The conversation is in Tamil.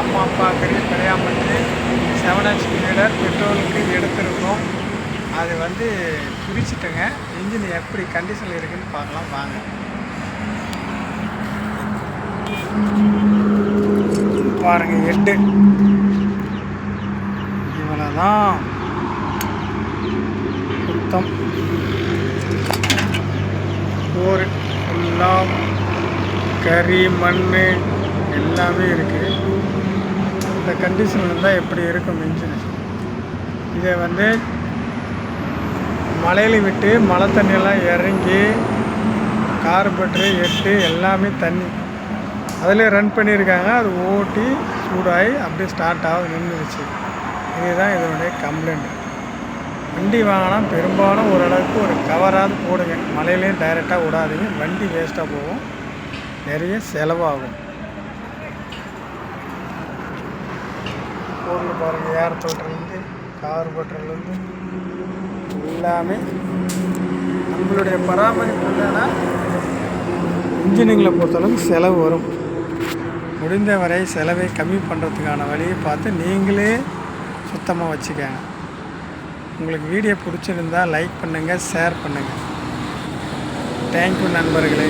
அம்மா அப்பா தெரியாமல் 7H லீடர் பெட்ரோலுக்கு எடுத்திருக்கோம். அது வந்து பிரிச்சுட்டுங்க. இன்ஜின் எப்படி கண்டிஷனில் இருக்குதுன்னு பார்க்கலாம் வாங்க. பாருங்கள், ஹெட்டு இவ்வளோதான். சுத்தம் போர் ஃபுல்லாக கறி மண் எல்லாமே இருக்குது. இந்த கண்டிஷன் இருந்தால் எப்படி இருக்கும் இன்ஜின்? இதை வந்து மலையில் விட்டு மழை தண்ணியெல்லாம் இறங்கி கார்பரேட்டரு ஹெட்டு எல்லாமே தண்ணி அதிலே ரன் பண்ணியிருக்காங்க. அது ஓட்டி சூடாகி அப்படியே ஸ்டார்ட் ஆகுது, நின்றுடுச்சு. இதுதான் இதனுடைய கம்ப்ளைண்ட். வண்டி வாங்கினா பெரும்பாலும் ஓரளவுக்கு ஒரு கவராவது போடுங்க. மலையிலையும் டைரெக்டாக விடாதீங்க, வண்டி வேஸ்ட்டாக போகும், நிறைய செலவாகும். பொருள் பாருங்கள், ஏர் ஃபில்டர்லேருந்து கார்பரேட்டர்லேருந்து எல்லாமே. நம்மளுடைய பராமரிப்பு இல்லைன்னா இன்ஜினுங்களை பொறுத்தளவுக்கு செலவு வரும். முடிந்த வரை செலவை கம்மி பண்ணுறதுக்கான வழியை பார்த்து நீங்களே சுத்தமாக வச்சுக்கோங்க. உங்களுக்கு வீடியோ பிடிச்சிருந்தால் லைக் பண்ணுங்கள், ஷேர் பண்ணுங்கள். தேங்க்யூ நண்பர்களே.